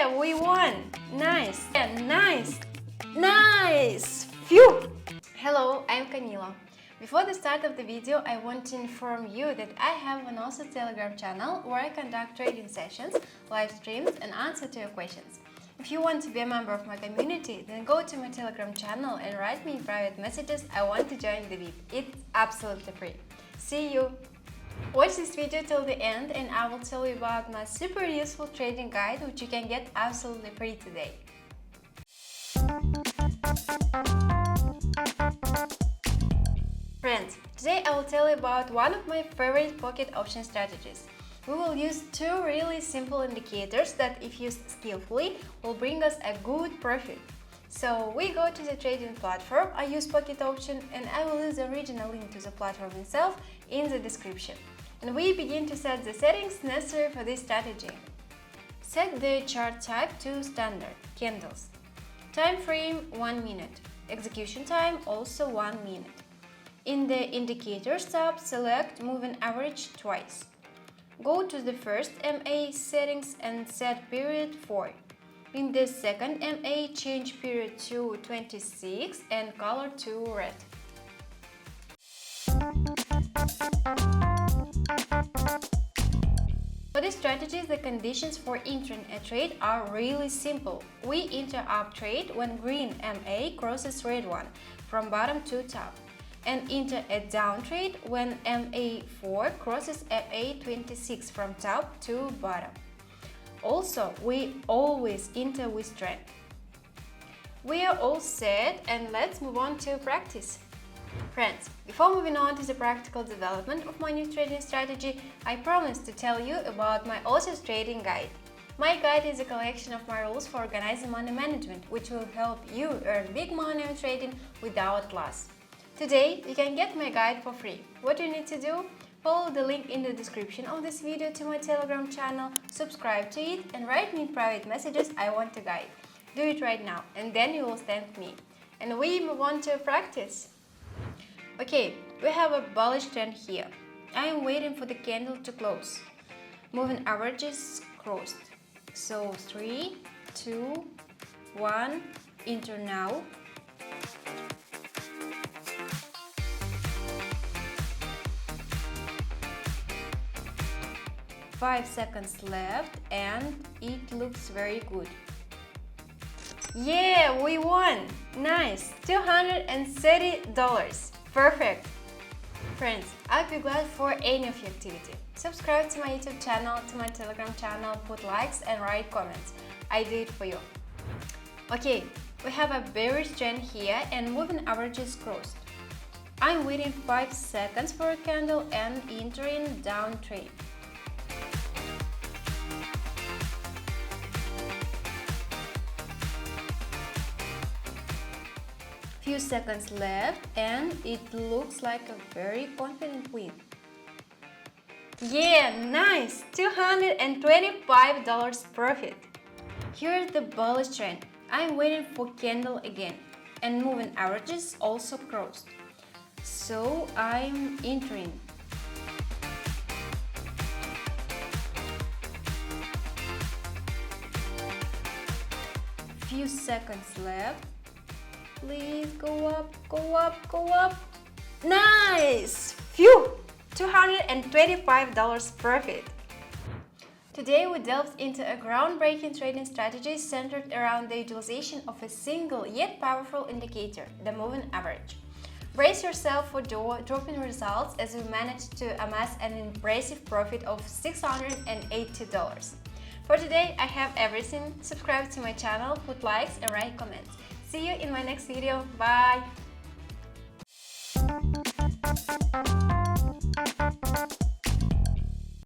Yeah, we won! Nice! Yeah, nice! Nice! Phew! Hello, I'm Camila. Before the start of the video, I want to inform you that I have an also Telegram channel where I conduct trading sessions, live streams and answer to your questions. If you want to be a member of my community, then go to my Telegram channel and write me in private messages I want to join the VIP. It's absolutely free. See you! Watch this video till the end and I will tell you about my super useful trading guide which you can get absolutely free today. Friends, today I will tell you about one of my favorite pocket option strategies. We will use two really simple indicators that, if used skillfully, will bring us a good profit. So we go to the trading platform, I use pocket option and I will use the original link to the platform itself in the description. And we begin to set the settings necessary for this strategy. Set the chart type to standard, candles. Time frame 1 minute. Execution time also 1 minute. In the Indicators tab, select Moving Average twice. Go to the first MA settings and set period 4. In the second MA, change period to 26 and color to red. For this strategy, the conditions for entering a trade are really simple. We enter up trade when green MA crosses red one from bottom to top, and enter a down trade when MA4 crosses MA26 from top to bottom. Also, we always enter with trend. We are all set and let's move on to practice. Friends, before moving on to the practical development of my new trading strategy, I promised to tell you about my author's trading guide. My guide is a collection of my rules for organizing money management, which will help you earn big money on trading without loss. Today, you can get my guide for free. What do you need to do? Follow the link in the description of this video to my Telegram channel, subscribe to it and write me in private messages I want a guide. Do it right now and then you will thank me. And we move on to practice. Okay, we have a bullish trend here. I am waiting for the candle to close. Moving averages crossed. So 3, 2, 1, enter now. Five seconds left and it looks very good. Yeah, we won! Nice! $230. Perfect! Friends, I'll be glad for any of your activity. Subscribe to my YouTube channel, to my Telegram channel, put likes and write comments. I do it for you. Okay, we have a bearish trend here and moving averages crossed. I'm waiting 5 seconds for a candle and entering down trade. Few seconds left and it looks like a very confident win. Yeah, nice! $225 profit. Here's the bullish trend. I'm waiting for candle again and moving averages also crossed. So I'm entering. Few seconds left. Please go up, go up, go up. Nice! Phew! $225 profit. Today we delved into a groundbreaking trading strategy centered around the utilization of a single yet powerful indicator, the moving average. Brace yourself for jaw-dropping results as we managed to amass an impressive profit of $680. For today, I have everything. Subscribe to my channel, put likes and write comments. See you in my next video. Bye!